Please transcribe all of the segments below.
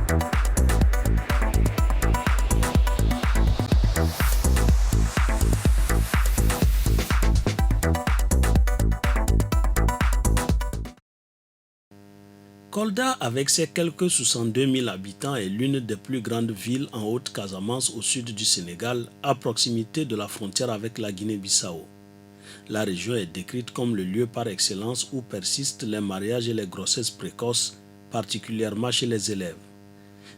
Kolda, avec ses quelques 62 000 habitants, est l'une des plus grandes villes en Haute-Casamance au sud du Sénégal, à proximité de la frontière avec la Guinée-Bissau. La région est décrite comme le lieu par excellence où persistent les mariages et les grossesses précoces, particulièrement chez les élèves.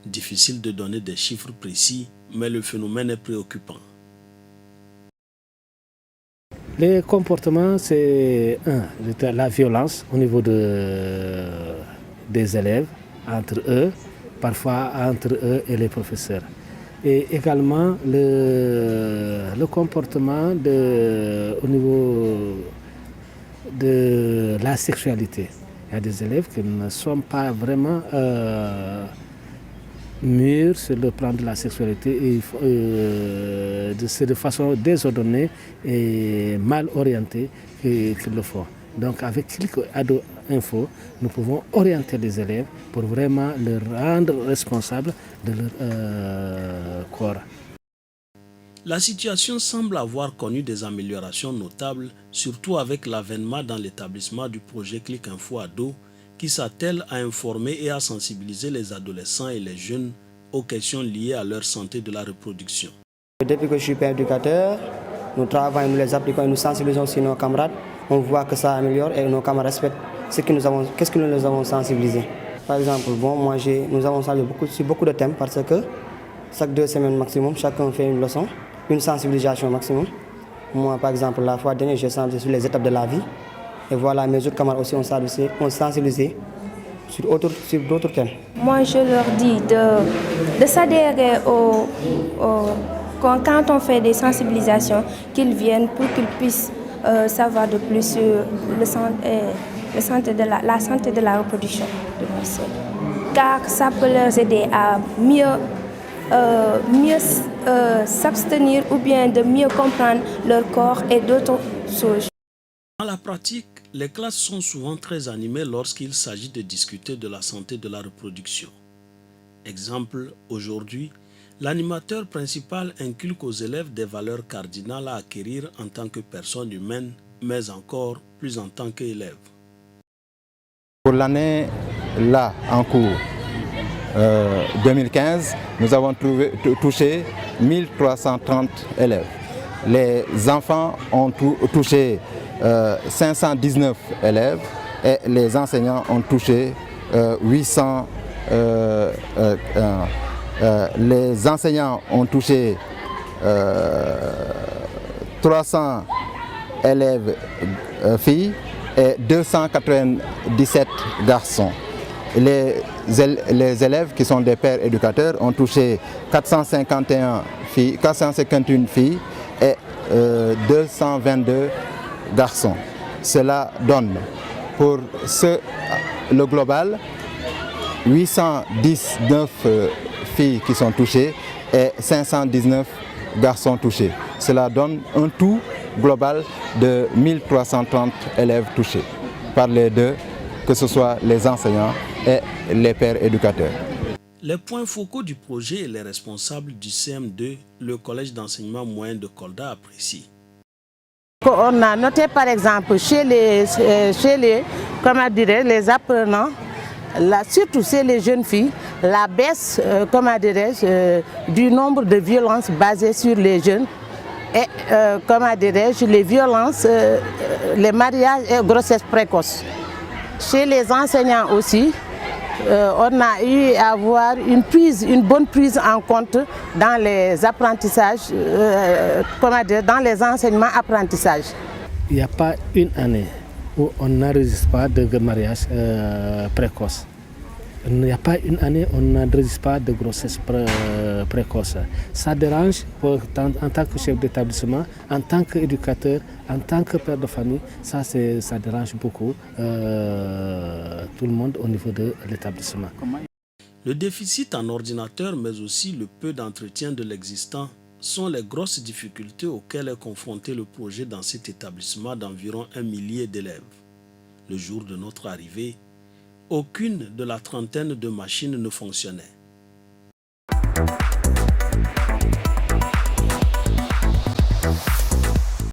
Difficile de donner des chiffres précis, mais le phénomène est préoccupant. Les comportements, c'est la violence au niveau des élèves, entre eux, parfois entre eux et les professeurs. Et également le comportement au niveau de la sexualité. Il y a des élèves qui ne sont pas vraiment mûrs sur le plan de la sexualité et c'est de façon désordonnée et mal orientée qu'ils le font. Donc avec Click Ado Info, nous pouvons orienter les élèves pour vraiment les rendre responsables de leur corps. La situation semble avoir connu des améliorations notables, surtout avec l'avènement dans l'établissement du projet Click Info Ado, qui s'attelle à informer et à sensibiliser les adolescents et les jeunes aux questions liées à leur santé de la reproduction. Depuis que je suis père éducateur, nous travaillons, nous les appliquons et nous sensibilisons aussi nos camarades. On voit que ça améliore et nos camarades respectent qu'est-ce que nous avons sensibilisé. Par exemple, nous avons parlé sur beaucoup de thèmes parce que chaque 2 semaines maximum, chacun fait une leçon, une sensibilisation maximum. Moi, par exemple, la fois dernière, j'ai sensibilisé sur les étapes de la vie. Et voilà, mes autres camarades aussi ont sensibilisé sur d'autres thèmes. Moi, je leur dis de s'adhérer quand on fait des sensibilisations, qu'ils viennent pour qu'ils puissent savoir de plus sur la santé de la reproduction de nos sœurs. Car ça peut leur aider à mieux s'abstenir ou bien de mieux comprendre leur corps et d'autres choses. Dans la pratique, les classes sont souvent très animées lorsqu'il s'agit de discuter de la santé de la reproduction. Exemple, aujourd'hui, l'animateur principal inculque aux élèves des valeurs cardinales à acquérir en tant que personne humaine, mais encore plus en tant qu'élève. Pour l'année là en cours 2015, nous avons touché 1330 élèves. Les enfants ont touché 519 élèves et les enseignants ont touché 800. Les enseignants ont touché 300 élèves filles et 297 garçons. Les élèves qui sont des pères éducateurs ont touché 451 filles et 222 garçons. Cela donne pour le global 819 filles qui sont touchées et 519 garçons touchés. Cela donne un tout global de 1330 élèves touchés par les deux, que ce soit les enseignants et les pères éducateurs. Les points focaux du projet et les responsables du CM2, le collège d'enseignement moyen de Kolda, apprécient. On a noté par exemple chez les apprenants, surtout chez les jeunes filles, la baisse du nombre de violences basées sur les jeunes et les violences, les mariages et grossesses précoces. Chez les enseignants aussi, on a eu à avoir une bonne prise en compte dans les apprentissages, dans les enseignements-apprentissages. Il n'y a pas une année où on n'enregistre pas de mariage précoce. Il n'y a pas une année où on n'enregistre pas de grossesse précoce. Ça dérange en tant que chef d'établissement, en tant qu'éducateur, en tant que père de famille. Ça dérange beaucoup tout le monde au niveau de l'établissement. Le déficit en ordinateur, mais aussi le peu d'entretien de l'existant, sont les grosses difficultés auxquelles est confronté le projet dans cet établissement d'environ 1 millier d'élèves. Le jour de notre arrivée, aucune de la trentaine de machines ne fonctionnait.